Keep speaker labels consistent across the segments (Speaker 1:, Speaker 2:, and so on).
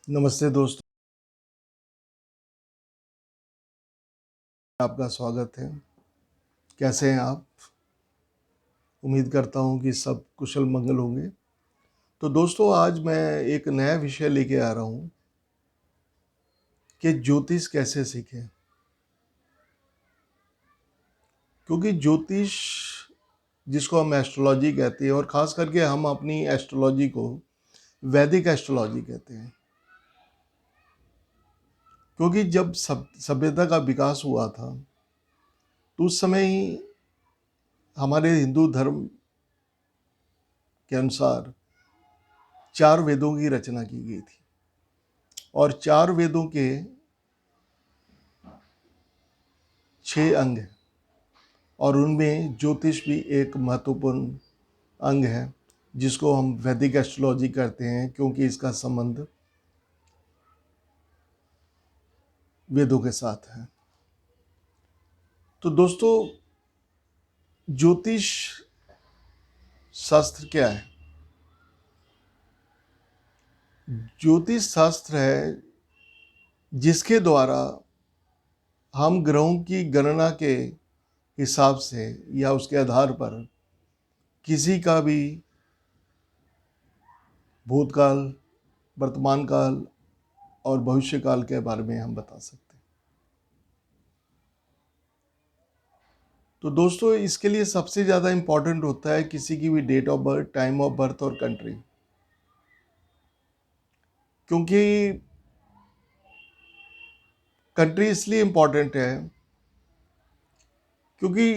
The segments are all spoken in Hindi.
Speaker 1: नमस्ते दोस्तों, आपका स्वागत है। कैसे हैं आप? उम्मीद करता हूं कि सब कुशल मंगल होंगे। तो दोस्तों, आज मैं एक नया विषय लेके आ रहा हूं कि ज्योतिष कैसे सीखें। क्योंकि ज्योतिष, जिसको हम एस्ट्रोलॉजी कहते हैं, और ख़ास करके हम अपनी एस्ट्रोलॉजी को वैदिक एस्ट्रोलॉजी कहते हैं। क्योंकि जब सभ्यता का विकास हुआ था, तो उस समय ही हमारे हिंदू धर्म के अनुसार 4 वेदों की रचना की गई थी। और 4 वेदों के 6 अंग हैं, और उनमें ज्योतिष भी एक महत्वपूर्ण अंग है, जिसको हम वैदिक एस्ट्रोलॉजी करते हैं, क्योंकि इसका संबंध वेदों के साथ है। तो दोस्तों, ज्योतिष शास्त्र क्या है? ज्योतिष शास्त्र है जिसके द्वारा हम ग्रहों की गणना के हिसाब से या उसके आधार पर किसी का भी भूतकाल, वर्तमान काल और भविष्य काल के बारे में हम बता सकते हैं। तो दोस्तों, इसके लिए सबसे ज़्यादा इम्पॉर्टेंट होता है किसी की भी date of birth, time of birth और कंट्री। क्योंकि कंट्री इसलिए इम्पॉर्टेंट है क्योंकि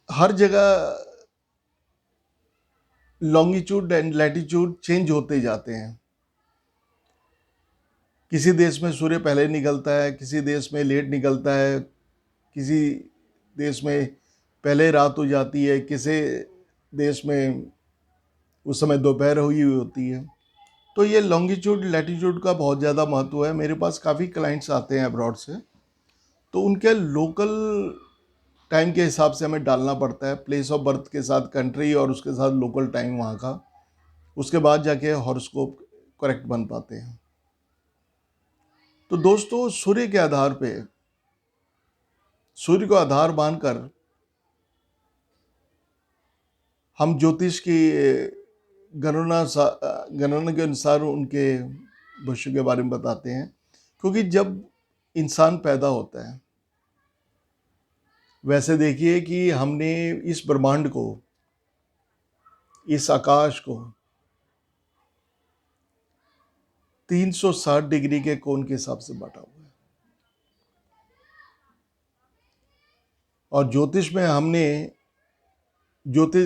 Speaker 1: हर जगह लॉन्गिट्यूड एंड लैटिट्यूड चेंज होते जाते हैं। किसी देश में सूर्य पहले निकलता है, किसी देश में लेट निकलता है, किसी देश में पहले रात हो जाती है, किसी देश में उस समय दोपहर हुई होती है। तो ये लॉन्गिट्यूड लैटिट्यूड का बहुत ज़्यादा महत्व है। मेरे पास काफ़ी क्लाइंट्स आते हैं अब्रॉड से, तो उनके लोकल टाइम के हिसाब से हमें डालना पड़ता है, प्लेस ऑफ बर्थ के साथ कंट्री और उसके साथ लोकल टाइम वहाँ का। उसके बाद जाके हॉरोस्कोप करेक्ट बन पाते हैं। तो दोस्तों, सूर्य के आधार पे, सूर्य को आधार मानकर हम ज्योतिष की गणना के अनुसार उनके भविष्य के बारे में बताते हैं। क्योंकि जब इंसान पैदा होता है, वैसे देखिए कि हमने इस ब्रह्मांड को, इस आकाश को 360 डिग्री के कोण के हिसाब से बांटा हुआ है। और ज्योतिष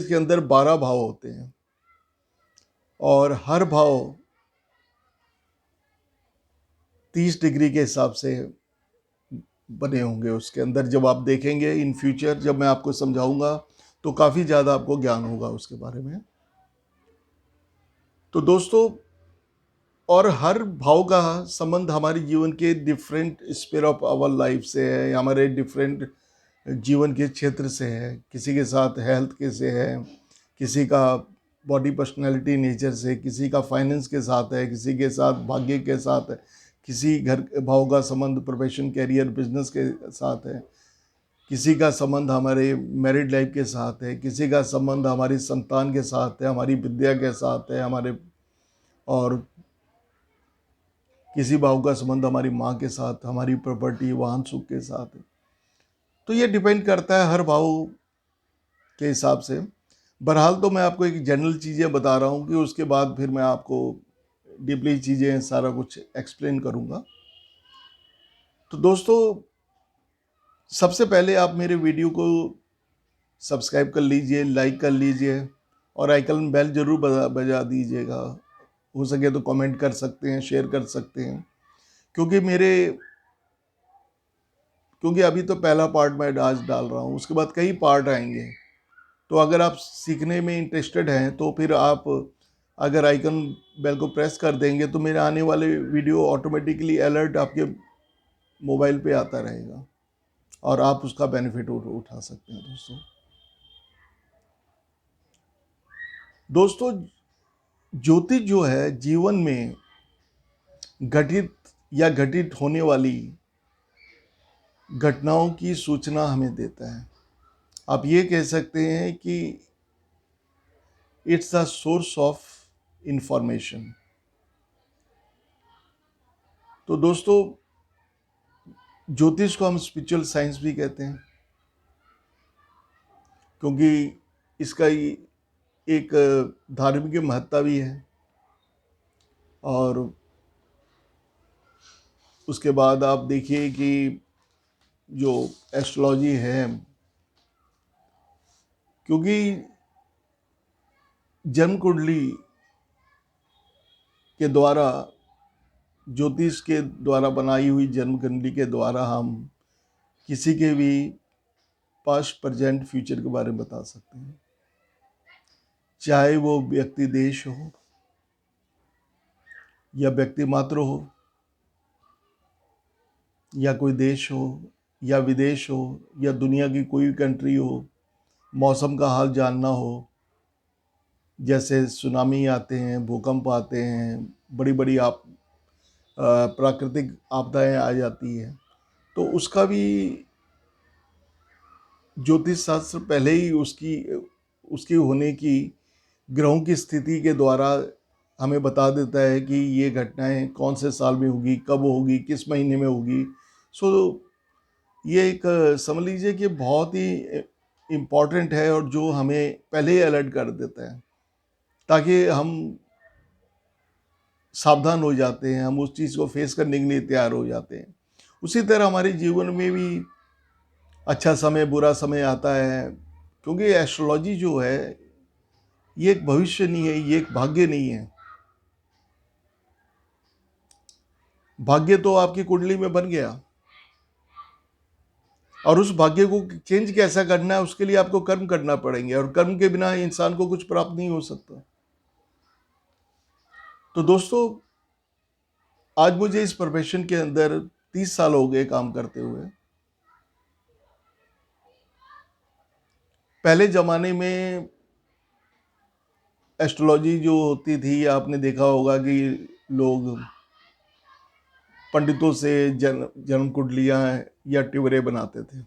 Speaker 1: के अंदर 12 भाव होते हैं, और हर भाव 30 डिग्री के हिसाब से बने होंगे उसके अंदर। जब आप देखेंगे इन फ्यूचर, जब मैं आपको समझाऊंगा, तो काफ़ी ज़्यादा आपको ज्ञान होगा उसके बारे में। तो दोस्तों, और हर भाव का संबंध हमारे जीवन के different sphere of our life से है, हमारे डिफरेंट जीवन के क्षेत्र से है। किसी के साथ हेल्थ के से है, किसी का बॉडी पर्सनैलिटी नेचर से, किसी का फाइनेंस के साथ है, किसी के साथ भाग्य के साथ है, किसी घर भाव का संबंध प्रोफेशन, कैरियर, बिजनेस के साथ है, किसी का संबंध हमारे मैरिड लाइफ के साथ है, किसी का संबंध हमारी संतान के साथ है, हमारी विद्या के साथ है, और किसी भाव का संबंध हमारी माँ के साथ, हमारी प्रॉपर्टी, वाहन सुख के साथ है। तो ये डिपेंड करता है हर भाव के हिसाब से। बहरहाल, तो मैं आपको एक जनरल चीज़ें बता रहा हूँ कि उसके बाद फिर मैं आपको डीपली चीज़ें सारा कुछ एक्सप्लेन करूँगा। तो दोस्तों, सबसे पहले आप मेरे वीडियो को सब्सक्राइब कर लीजिए, लाइक कर लीजिए, और आइकन बेल जरूर बजा दीजिएगा। हो सके तो कमेंट कर सकते हैं, शेयर कर सकते हैं। क्योंकि अभी तो पहला पार्ट मैं आज डाल रहा हूँ, उसके बाद कई पार्ट आएंगे। तो अगर आप सीखने में इंटरेस्टेड हैं, तो फिर आप अगर आइकन बेल को प्रेस कर देंगे, तो मेरे आने वाले वीडियो ऑटोमेटिकली अलर्ट आपके मोबाइल पे आता रहेगा, और आप उसका बेनिफिट उठा सकते हैं। दोस्तों, ज्योतिष जो है जीवन में घटित या घटित होने वाली घटनाओं की सूचना हमें देता है। आप ये कह सकते हैं कि it's a source of information. तो दोस्तों, ज्योतिष को हम स्पिरिचुअल साइंस भी कहते हैं, क्योंकि इसका एक धार्मिक महत्ता भी है। और उसके बाद आप देखिए कि जो एस्ट्रोलॉजी है, क्योंकि जन्म कुंडली के द्वारा, ज्योतिष के द्वारा बनाई हुई जन्म कुंडली के द्वारा हम किसी के भी पास्ट, प्रेजेंट, फ्यूचर के बारे में बता सकते हैं। चाहे वो व्यक्ति देश हो या व्यक्ति मात्र हो, या कोई देश हो या विदेश हो, या दुनिया की कोई भी कंट्री हो, मौसम का हाल जानना हो, जैसे सुनामी आते हैं, भूकंप आते हैं, बड़ी बड़ी प्राकृतिक आपदाएं आ जाती हैं, तो उसका भी ज्योतिष शास्त्र पहले ही उसकी होने की, ग्रहों की स्थिति के द्वारा हमें बता देता है कि ये घटनाएं कौन से साल में होगी, कब होगी, किस महीने में होगी। सो ये एक समझ लीजिए कि बहुत ही इम्पॉर्टेंट है, और जो हमें पहले ही अलर्ट कर देता है, ताकि हम सावधान हो जाते हैं, हम उस चीज़ को फेस करने के लिए तैयार हो जाते हैं। उसी तरह हमारे जीवन में भी अच्छा समय, बुरा समय आता है, क्योंकि एस्ट्रोलॉजी जो है, ये एक भविष्य नहीं है, ये एक भाग्य नहीं है। भाग्य तो आपकी कुंडली में बन गया, और उस भाग्य को चेंज कैसा करना है, उसके लिए आपको कर्म करना पड़ेंगे, और कर्म के बिना इंसान को कुछ प्राप्त नहीं हो सकता। तो दोस्तों, आज मुझे इस प्रोफेशन के अंदर 30 साल हो गए काम करते हुए। पहले ज़माने में एस्ट्रोलॉजी जो होती थी, आपने देखा होगा कि लोग पंडितों से जन्म कुंडलियाँ या ट्यूबरे बनाते थे।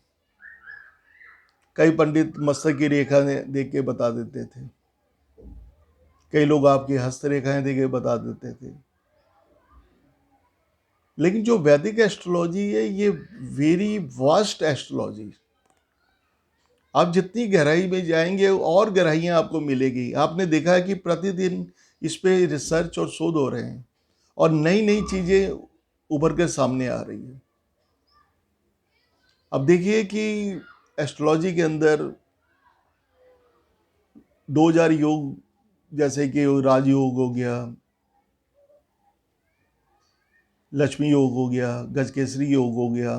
Speaker 1: कई पंडित मस्तक की रेखा देख के बता देते थे, कई लोग आपकी हस्तरेखाएं देख के बता देते थे। लेकिन जो वैदिक एस्ट्रोलॉजी है, ये वेरी वास्ट एस्ट्रोलॉजी। आप जितनी गहराई में जाएंगे और गहराइयां आपको मिलेगी। आपने देखा है कि प्रतिदिन इस पे रिसर्च और शोध हो रहे हैं, और नई नई चीजें उभर कर सामने आ रही है। अब देखिए कि एस्ट्रोलॉजी के अंदर 2000 योग, जैसे कि राजयोग हो गया, लक्ष्मी योग हो गया, गजकेसरी योग हो गया,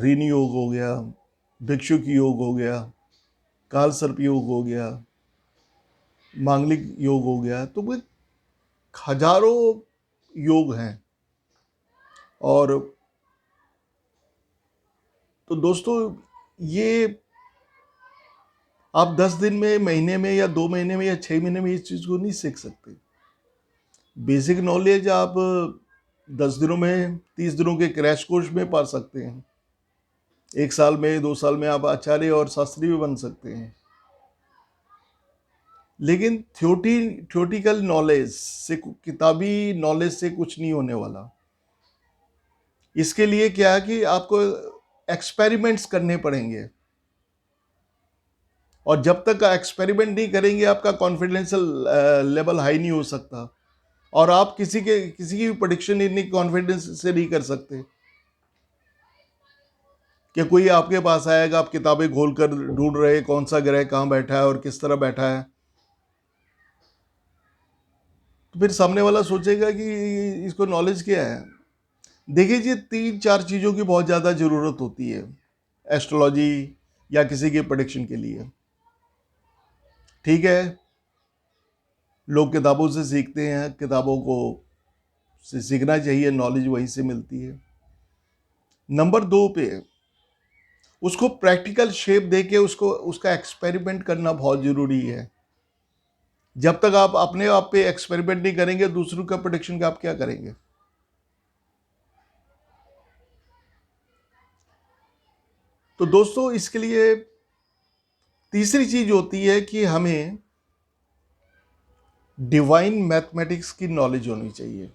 Speaker 1: ऋण योग हो गया, भिक्षुक योग हो गया, काल सर्प योग हो गया, मांगलिक योग हो गया, तो वो हजारों योग हैं। और तो दोस्तों, ये आप 10 दिन में, महीने में, या 2 महीने में, या 6 महीने में इस चीज़ को नहीं सीख सकते। बेसिक नॉलेज आप 10 दिनों में, 30 दिनों के क्रैश कोर्स में पा सकते हैं। 1 साल में, 2 साल में आप आचार्य और शास्त्री भी बन सकते हैं। लेकिन थ्योरेटिकल नॉलेज से, किताबी नॉलेज से कुछ नहीं होने वाला। इसके लिए क्या है कि आपको एक्सपेरिमेंट्स करने पड़ेंगे, और जब तक एक्सपेरिमेंट नहीं करेंगे, आपका कॉन्फिडेंशियल लेवल हाई नहीं हो सकता, और आप किसी की भी प्रेडिक्शन इतनी कॉन्फिडेंस से नहीं कर सकते कि कोई आपके पास आएगा, आप किताबें खोलकर ढूंढ रहे कौन सा ग्रह कहाँ बैठा है और किस तरह बैठा है, तो फिर सामने वाला सोचेगा कि इसको नॉलेज क्या है। देखिए जी, 3-4 चीज़ों की बहुत ज़्यादा ज़रूरत होती है एस्ट्रोलॉजी या किसी के प्रेडिक्शन के लिए। ठीक है, लोग किताबों से सीखते हैं, किताबों को से सीखना चाहिए, नॉलेज वहीं से मिलती है। नंबर 2 पे उसको प्रैक्टिकल शेप दे के उसका एक्सपेरिमेंट करना बहुत ज़रूरी है। जब तक आप अपने आप पे एक्सपेरिमेंट नहीं करेंगे, दूसरों का प्रेडिक्शन का आप क्या करेंगे? तो दोस्तों, इसके लिए तीसरी चीज होती है कि हमें डिवाइन मैथमेटिक्स की नॉलेज होनी चाहिए।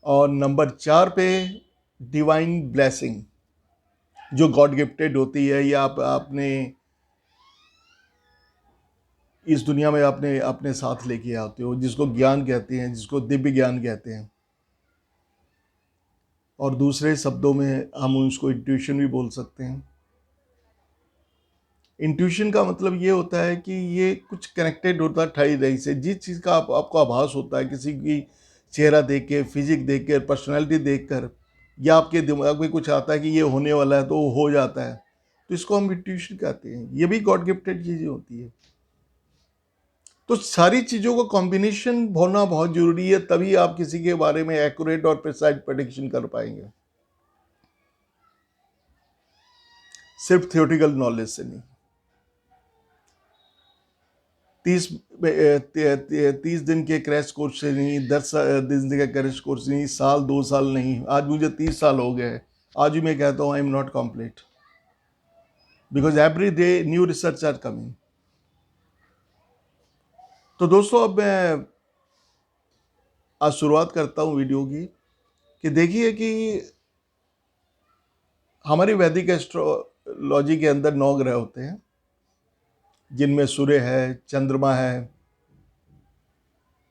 Speaker 1: और नंबर 4 पे डिवाइन ब्लेसिंग, जो गॉड गिफ्टेड होती है, या आपने इस दुनिया में आपने अपने साथ लेके आते हो, जिसको ज्ञान कहते हैं, जिसको दिव्य ज्ञान कहते हैं, और दूसरे शब्दों में हम उसको इंट्यूशन भी बोल सकते हैं। इंट्यूशन का मतलब ये होता है कि ये कुछ कनेक्टेड होता है ठाई रही से, जिस चीज़ का आपको आभास होता है किसी की चेहरा देख के, फिजिक देख कर, पर्सनैलिटी देख कर, या आपके दिमाग में कुछ आता है कि ये होने वाला है तो वो हो जाता है, तो इसको हम इंट्यूशन कहते हैं। ये भी गॉड गिफ्टेड चीज़ें होती है। तो सारी चीज़ों का कॉम्बिनेशन होना बहुत ज़रूरी है, तभी आप किसी के बारे में एक्यूरेट और प्रिसाइज प्रेडिक्शन कर पाएंगे, सिर्फ थियोरेटिकल नॉलेज से नहीं। 30 दिन के क्रैश कोर्स से नहीं, 10 दिन का क्रैश कोर्स नहीं, साल 2 साल नहीं, आज मुझे 30 साल हो गए, आज भी मैं कहता हूँ I am not complete, because every day new research are coming. तो दोस्तों, अब मैं आज शुरुआत करता हूँ वीडियो की, कि देखिए कि हमारी वैदिक एस्ट्रोलॉजी के अंदर 9 ग्रह होते हैं, जिनमें सूर्य है, चंद्रमा है,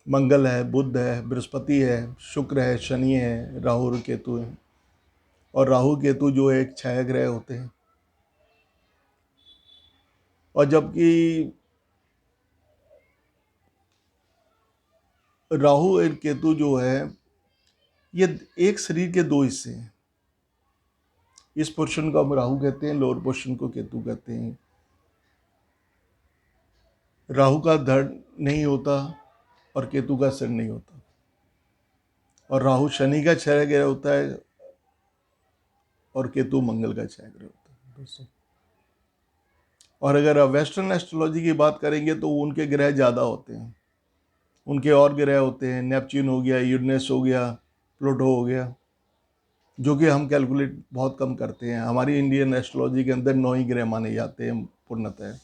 Speaker 1: मंगल है, बुध है, बृहस्पति है, शुक्र है, शनि है, राहु और केतु है। और राहु केतु जो एक छाया ग्रह होते हैं। और जबकि राहु और केतु जो है, ये एक शरीर के 2 हिस्से हैं। इस पोर्शन को हम राहु कहते हैं, लोअर पोर्शन को केतु कहते हैं। राहु का धड़ नहीं होता और केतु का सिर नहीं होता, और राहु शनि का छाया ग्रह होता है और केतु मंगल का छाया ग्रह होता है दोस्तों। और अगर आप वेस्टर्न एस्ट्रोलॉजी की बात करेंगे तो उनके ग्रह ज़्यादा होते हैं, उनके और ग्रह होते हैं, नेपच्यून हो गया, यूरेनस हो गया, प्लूटो हो गया, जो कि हम कैलकुलेट बहुत कम करते हैं। हमारी इंडियन एस्ट्रोलॉजी के अंदर 9 ही ग्रह माने जाते हैं पूर्णतः।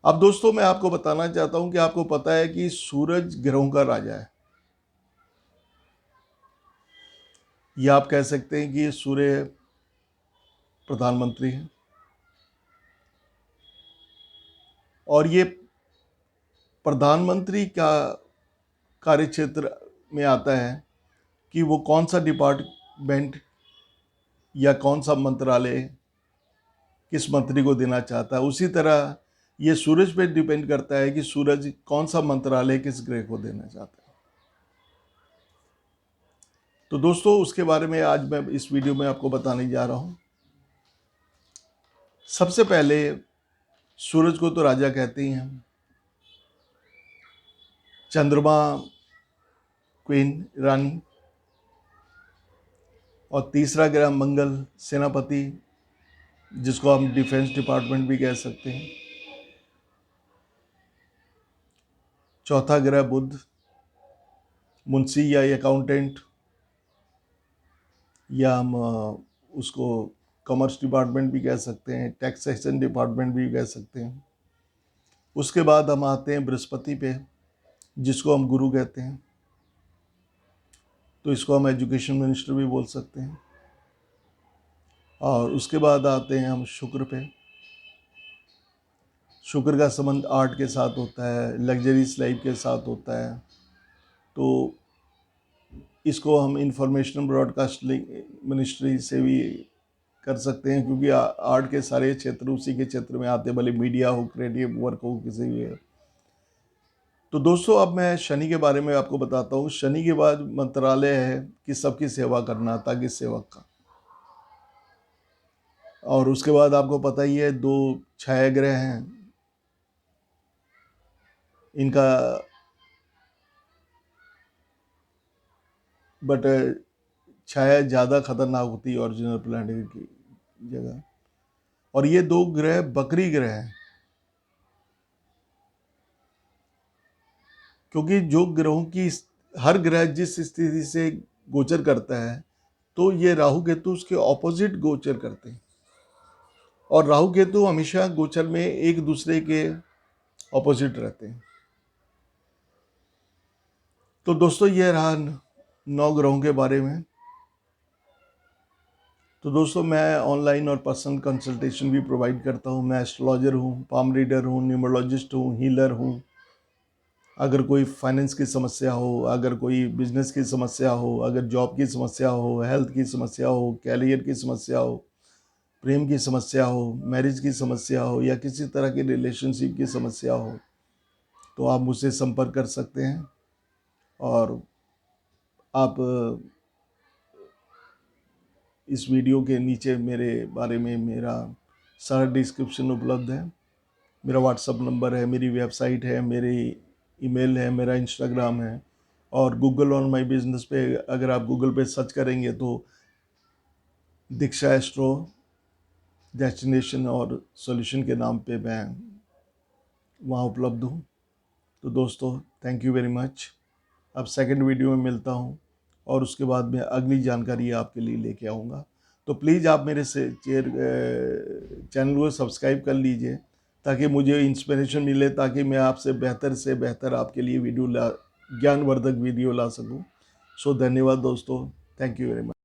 Speaker 1: अब दोस्तों, मैं आपको बताना चाहता हूं कि आपको पता है कि सूरज ग्रहों का राजा है, या आप कह सकते हैं कि सूर्य प्रधानमंत्री है। और ये प्रधानमंत्री का कार्य क्षेत्र में आता है कि वो कौन सा डिपार्टमेंट या कौन सा मंत्रालय किस मंत्री को देना चाहता है। उसी तरह ये सूरज पे डिपेंड करता है कि सूरज कौन सा मंत्रालय किस ग्रह को देना चाहता है। तो दोस्तों, उसके बारे में आज मैं इस वीडियो में आपको बताने जा रहा हूं। सबसे पहले, सूरज को तो राजा कहते ही हैं, चंद्रमा क्वीन रानी, और तीसरा ग्रह मंगल सेनापति, जिसको हम डिफेंस डिपार्टमेंट भी कह सकते हैं। चौथा ग्रह बुध, मुंशी या अकाउंटेंट, या हम उसको कॉमर्स डिपार्टमेंट भी कह सकते हैं, टैक्सेशन डिपार्टमेंट भी कह सकते हैं। उसके बाद हम आते हैं बृहस्पति पे, जिसको हम गुरु कहते हैं, तो इसको हम एजुकेशन मिनिस्टर भी बोल सकते हैं। और उसके बाद आते हैं हम शुक्र पे। शुक्र का संबंध आर्ट के साथ होता है, लग्जरीज लाइफ के साथ होता है, तो इसको हम इंफॉर्मेशन ब्रॉडकास्टिंग मिनिस्ट्री से भी कर सकते हैं, क्योंकि आर्ट के सारे क्षेत्र उसी के क्षेत्र में आते हैं, भले मीडिया हो, क्रिएटिव वर्क हो, किसी भी है। तो दोस्तों, अब मैं शनि के बारे में आपको बताता हूँ। शनि के बाद मंत्रालय है कि सबकी सेवा करना, ताकि सेवक का। और उसके बाद आपको पता ही है 2 छाया ग्रह हैं, इनका बट छाया ज़्यादा खतरनाक होती है ओरिजिनल प्लैनेट की जगह। और ये 2 ग्रह बकरी ग्रह हैं, क्योंकि जो ग्रहों की हर ग्रह जिस स्थिति से गोचर करता है, तो ये राहु केतु उसके ऑपोजिट गोचर करते हैं, और राहु केतु हमेशा गोचर में एक दूसरे के ऑपोजिट रहते हैं। तो दोस्तों ये रहा 9 ग्रहों के बारे में। तो दोस्तों मैं ऑनलाइन और पर्सनल कंसल्टेशन भी प्रोवाइड करता हूँ। मैं एस्ट्रोलॉजर हूँ, पाम रीडर हूँ, न्यूमरोलॉजिस्ट हूँ, हीलर हूँ। अगर कोई फाइनेंस की समस्या हो, अगर कोई बिजनेस की समस्या हो, अगर जॉब की समस्या हो, हेल्थ की समस्या हो, कैरियर की समस्या हो, प्रेम की समस्या हो, मैरिज की समस्या हो, या किसी तरह की रिलेशनशिप की समस्या हो, तो आप मुझसे संपर्क कर सकते हैं। और आप इस वीडियो के नीचे मेरे बारे में मेरा सारा डिस्क्रिप्शन उपलब्ध है। मेरा व्हाट्सअप नंबर है, मेरी वेबसाइट है, मेरी ईमेल है, मेरा इंस्टाग्राम है, और गूगल ऑन माई बिजनेस पे अगर आप गूगल पे सर्च करेंगे तो दीक्षा एस्ट्रो डेस्टिनेशन और सॉल्यूशन के नाम पे मैं वहाँ उपलब्ध हूँ। तो दोस्तों थैंक यू वेरी मच। अब सेकंड वीडियो में मिलता हूँ, और उसके बाद मैं अगली जानकारी आपके लिए लेके आऊँगा। तो प्लीज़ आप मेरे से चैनल को सब्सक्राइब कर लीजिए, ताकि मुझे इंस्पिरेशन मिले, ताकि मैं आपसे बेहतर से बेहतर आपके लिए ज्ञानवर्धक वीडियो ला सकूँ। सो धन्यवाद दोस्तों, थैंक यू वेरी मच।